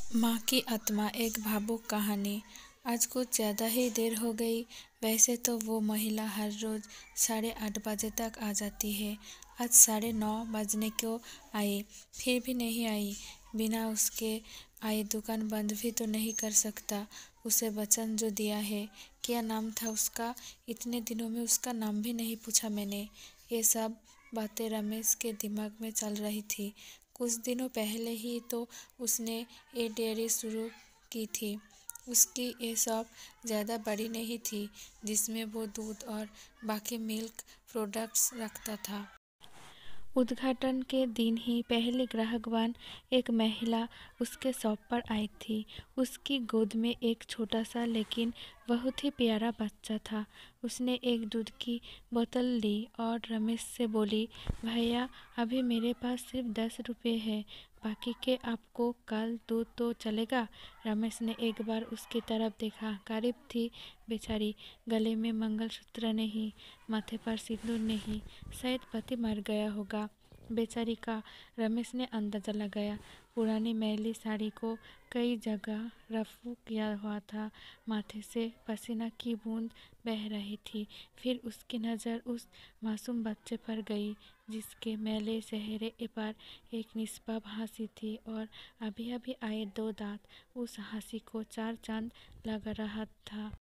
माँ की आत्मा एक भावुक कहानी। आज कुछ ज़्यादा ही देर हो गई। वैसे तो वो महिला हर रोज़ 8:30 बजे तक आ जाती है। आज 9:30 बजने को आई, फिर भी नहीं आई। बिना उसके आए दुकान बंद भी तो नहीं कर सकता। उसे वचन जो दिया है। क्या नाम था उसका? इतने दिनों में उसका नाम भी नहीं पूछा मैंने। ये सब बातें रमेश के दिमाग में चल रही थी। कुछ दिनों पहले ही तो उसने ये डेयरी शुरू की थी। उसकी ये शॉप ज़्यादा बड़ी नहीं थी, जिसमें वो दूध और बाकी मिल्क प्रोडक्ट्स रखता था। उद्घाटन के दिन ही पहली ग्राहकवान एक महिला उसके शॉप पर आई थी। उसकी गोद में एक छोटा सा लेकिन बहुत ही प्यारा बच्चा था। उसने एक दूध की बोतल ली और रमेश से बोली, भैया अभी मेरे पास सिर्फ 10 रुपये है, बाकी के आपको कल दूध तो चलेगा। रमेश ने एक बार उसकी तरफ देखा। गरीब थी बेचारी, गले में मंगलसूत्र नहीं, माथे पर सिंदूर नहीं, शायद पति मर गया होगा बेचारी का। रमेश ने अंदाजा लगाया। पुरानी मैली साड़ी को कई जगह रफू किया हुआ था। माथे से पसीना की बूंद बह रही थी। फिर उसकी नज़र उस मासूम बच्चे पर गई, जिसके मैले चेहरे पर एक निष्पाप हंसी थी और अभी अभी आए 2 दांत। उस हंसी को 4 चांद लग रहा था।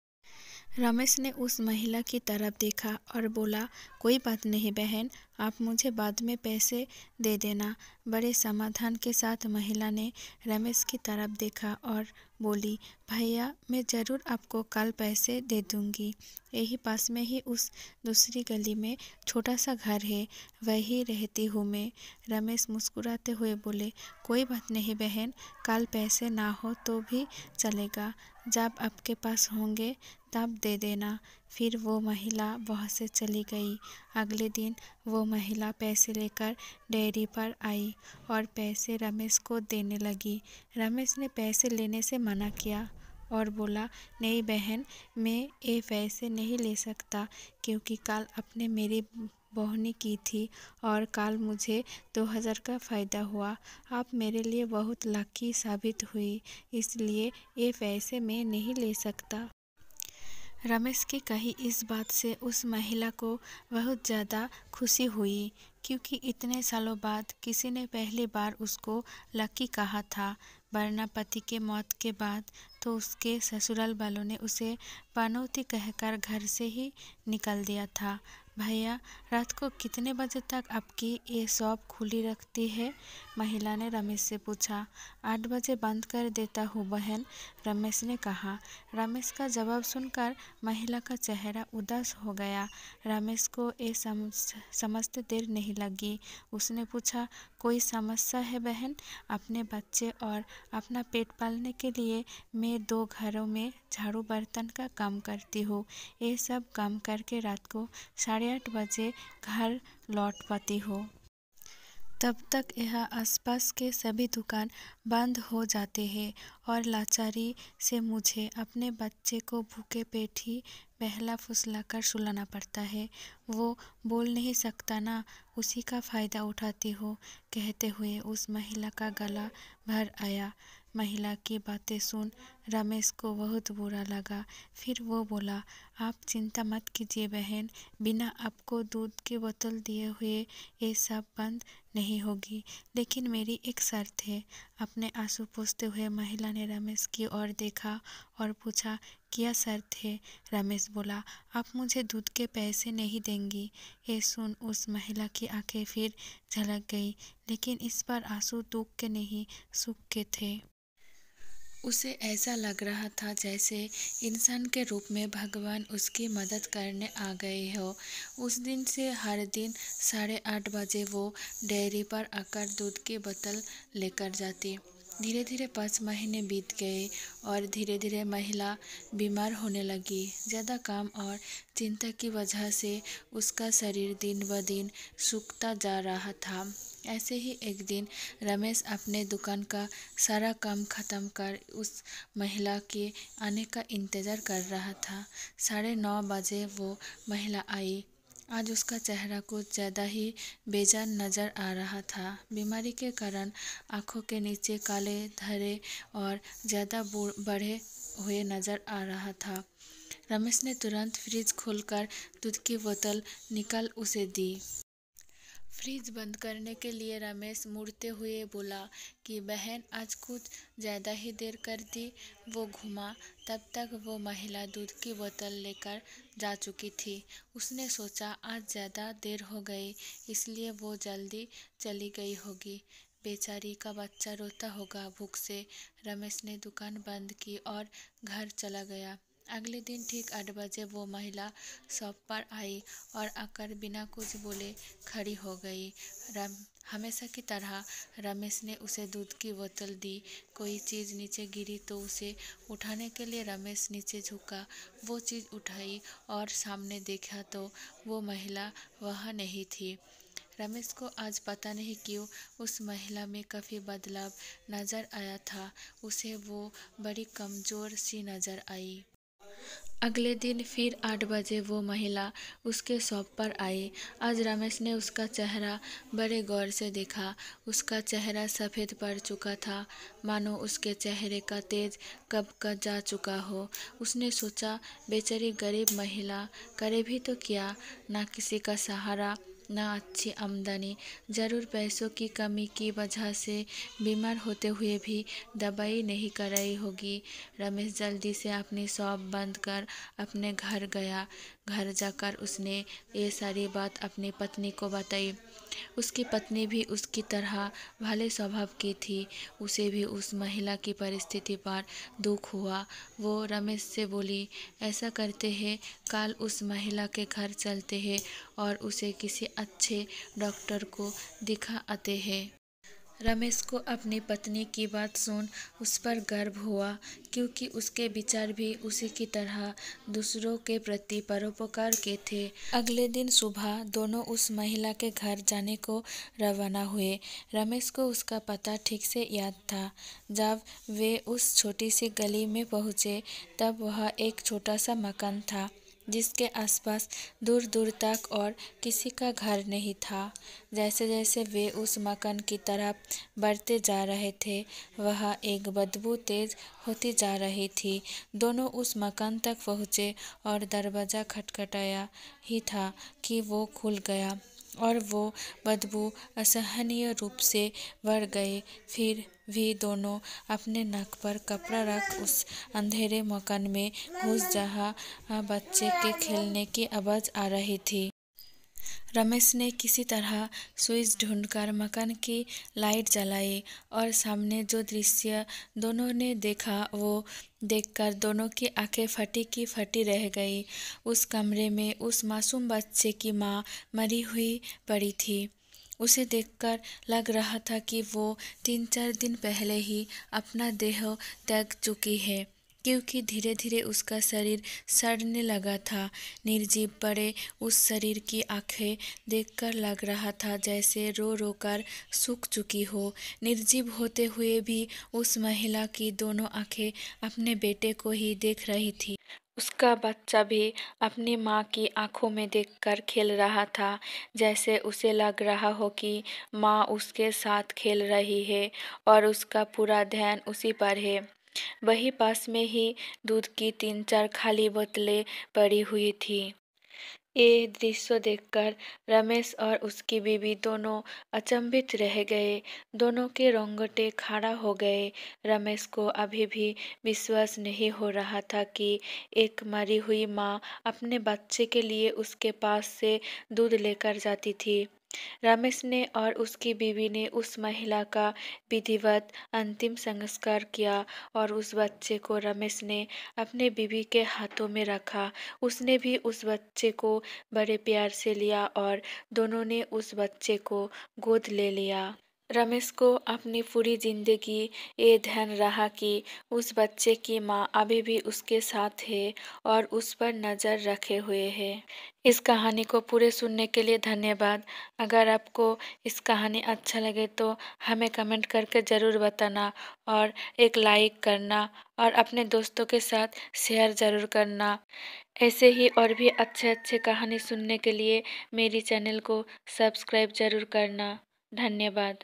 रमेश ने उस महिला की तरफ देखा और बोला, कोई बात नहीं बहन, आप मुझे बाद में पैसे दे देना। बड़े समाधान के साथ महिला ने रमेश की तरफ देखा और बोली, भैया मैं ज़रूर आपको कल पैसे दे दूंगी। यही पास में ही उस दूसरी गली में छोटा सा घर है, वहीं रहती हूँ मैं। रमेश मुस्कुराते हुए बोले, कोई बात नहीं बहन, कल पैसे ना हो तो भी चलेगा, जब आपके पास होंगे तब दे देना। फिर वो महिला वहाँ से चली गई। अगले दिन वो महिला पैसे लेकर डेयरी पर आई और पैसे रमेश को देने लगी। रमेश ने पैसे लेने से मना किया और बोला, नहीं बहन, मैं ये पैसे नहीं ले सकता, क्योंकि कल आपने मेरी बोहनी की थी और कल मुझे 2000 का फ़ायदा हुआ। आप मेरे लिए बहुत लकी साबित हुई, इसलिए ये पैसे मैं नहीं ले सकता। रमेश की कही इस बात से उस महिला को बहुत ज़्यादा खुशी हुई, क्योंकि इतने सालों बाद किसी ने पहली बार उसको लकी कहा था। वरना पति के मौत के बाद तो उसके ससुराल वालों ने उसे पनौती कहकर घर से ही निकाल दिया था। भैया रात को कितने बजे तक आपकी ये शॉप खुली रखती है? महिला ने रमेश से पूछा। 8 बजे बंद कर देता हूँ बहन, रमेश ने कहा। रमेश का जवाब सुनकर महिला का चेहरा उदास हो गया। रमेश को ये समझते देर नहीं लगी। उसने पूछा, कोई समस्या है बहन? अपने बच्चे और अपना पेट पालने के लिए मैं 2 घरों में झाड़ू बर्तन का काम करती हूँ। ये सब काम करके रात को 8:30 बजे घर लौट पाती हूँ। तब तक यहाँ आसपास के सभी दुकान बंद हो जाते हैं और लाचारी से मुझे अपने बच्चे को भूखे पेट ही बहला फुसलाकर सुलाना पड़ता है। वो बोल नहीं सकता ना, उसी का फ़ायदा उठाती हो। कहते हुए उस महिला का गला भर आया। महिला की बातें सुन रमेश को बहुत बुरा लगा। फिर वो बोला, आप चिंता मत कीजिए बहन, बिना आपको दूध की बोतल दिए हुए ये सब बंद नहीं होगी, लेकिन मेरी एक शर्त है। अपने आंसू पोंछते हुए महिला ने रमेश की ओर देखा और पूछा, क्या शर्त है? रमेश बोला, आप मुझे दूध के पैसे नहीं देंगी। ये सुन उस महिला की आंखें फिर झलक गई, लेकिन इस बार आंसू दुख के नहीं, सुख के थे। उसे ऐसा लग रहा था जैसे इंसान के रूप में भगवान उसकी मदद करने आ गए हो। उस दिन से हर दिन 8:30 बजे वो डेयरी पर आकर दूध की बोतल लेकर जाती। धीरे धीरे 5 महीने बीत गए और धीरे धीरे महिला बीमार होने लगी। ज़्यादा काम और चिंता की वजह से उसका शरीर दिन ब दिन सूखता जा रहा था। ऐसे ही एक दिन रमेश अपने दुकान का सारा काम खत्म कर उस महिला के आने का इंतज़ार कर रहा था। 9:30 बजे वो महिला आई। आज उसका चेहरा कुछ ज़्यादा ही बेजान नज़र आ रहा था। बीमारी के कारण आंखों के नीचे काले धरे और ज़्यादा बढ़े हुए नज़र आ रहा था। रमेश ने तुरंत फ्रिज खोलकर दूध की बोतल निकाल उसे दी। फ्रिज बंद करने के लिए रमेश मुड़ते हुए बोला कि बहन आज कुछ ज़्यादा ही देर कर दी। वो घूमा, तब तक वो महिला दूध की बोतल लेकर जा चुकी थी। उसने सोचा आज ज़्यादा देर हो गई, इसलिए वो जल्दी चली गई होगी। बेचारी का बच्चा रोता होगा भूख से। रमेश ने दुकान बंद की और घर चला गया। अगले दिन ठीक 8 बजे वो महिला शॉप पर आई और आकर बिना कुछ बोले खड़ी हो गई। हमेशा की तरह रमेश ने उसे दूध की बोतल दी। कोई चीज़ नीचे गिरी तो उसे उठाने के लिए रमेश नीचे झुका। वो चीज़ उठाई और सामने देखा तो वो महिला वहाँ नहीं थी। रमेश को आज पता नहीं क्यों उस महिला में काफ़ी बदलाव नज़र आया था। उसे वो बड़ी कमज़ोर सी नज़र आई। अगले दिन फिर 8 बजे वो महिला उसके शॉप पर आई। आज रमेश ने उसका चेहरा बड़े गौर से देखा। उसका चेहरा सफ़ेद पड़ चुका था, मानो उसके चेहरे का तेज कब का जा चुका हो। उसने सोचा, बेचारी गरीब महिला, करे भी तो क्या, ना किसी का सहारा, ना अच्छी आमदनी, ज़रूर पैसों की कमी की वजह से बीमार होते हुए भी दवाई नहीं कराई होगी। रमेश जल्दी से अपनी शॉप बंद कर अपने घर गया। घर जाकर उसने ये सारी बात अपनी पत्नी को बताई। उसकी पत्नी भी उसकी तरह भले स्वभाव की थी। उसे भी उस महिला की परिस्थिति पर दुख हुआ। वो रमेश से बोली, ऐसा करते हैं, कल उस महिला के घर चलते हैं और उसे किसी अच्छे डॉक्टर को दिखा आते हैं। रमेश को अपनी पत्नी की बात सुन उस पर गर्व हुआ, क्योंकि उसके विचार भी उसी की तरह दूसरों के प्रति परोपकार के थे। अगले दिन सुबह दोनों उस महिला के घर जाने को रवाना हुए। रमेश को उसका पता ठीक से याद था। जब वे उस छोटी सी गली में पहुंचे, तब वह एक छोटा सा मकान था, जिसके आसपास दूर दूर तक और किसी का घर नहीं था। जैसे जैसे वे उस मकान की तरफ बढ़ते जा रहे थे, वह एक बदबू तेज होती जा रही थी। दोनों उस मकान तक पहुँचे और दरवाज़ा खटखटाया ही था कि वो खुल गया और वो बदबू असहनीय रूप से बढ़ गई। फिर भी दोनों अपने नाक पर कपड़ा रख उस अंधेरे मकान में घुस जहाँ बच्चे के खेलने की आवाज़ आ रही थी। रमेश ने किसी तरह स्विच ढूंढकर मकान की लाइट जलाई और सामने जो दृश्य दोनों ने देखा वो देखकर दोनों की आंखें फटी की फटी रह गई। उस कमरे में उस मासूम बच्चे की माँ मरी हुई पड़ी थी। उसे देखकर लग रहा था कि वो 3-4 दिन पहले ही अपना देह त्याग चुकी है, क्योंकि धीरे धीरे उसका शरीर सड़ने लगा था। निर्जीव पड़े उस शरीर की आंखें देखकर लग रहा था जैसे रो रो कर सूख चुकी हो। निर्जीव होते हुए भी उस महिला की दोनों आंखें अपने बेटे को ही देख रही थी। उसका बच्चा भी अपनी माँ की आंखों में देखकर खेल रहा था, जैसे उसे लग रहा हो कि माँ उसके साथ खेल रही है और उसका पूरा ध्यान उसी पर है। वही पास में ही दूध की 3-4 खाली बोतलें पड़ी हुई थी। ये दृश्य देखकर रमेश और उसकी बीवी दोनों अचंभित रह गए। दोनों के रोंगटे खड़ा हो गए। रमेश को अभी भी विश्वास नहीं हो रहा था कि एक मरी हुई माँ अपने बच्चे के लिए उसके पास से दूध लेकर जाती थी। रमेश ने और उसकी बीवी ने उस महिला का विधिवत अंतिम संस्कार किया और उस बच्चे को रमेश ने अपने बीवी के हाथों में रखा। उसने भी उस बच्चे को बड़े प्यार से लिया और दोनों ने उस बच्चे को गोद ले लिया। रमेश को अपनी पूरी जिंदगी ये ध्यान रहा कि उस बच्चे की माँ अभी भी उसके साथ है और उस पर नज़र रखे हुए है। इस कहानी को पूरे सुनने के लिए धन्यवाद। अगर आपको इस कहानी अच्छा लगे तो हमें कमेंट करके ज़रूर बताना और एक लाइक करना और अपने दोस्तों के साथ शेयर ज़रूर करना। ऐसे ही और भी अच्छे अच्छे कहानी सुनने के लिए मेरी चैनल को सब्सक्राइब ज़रूर करना। धन्यवाद।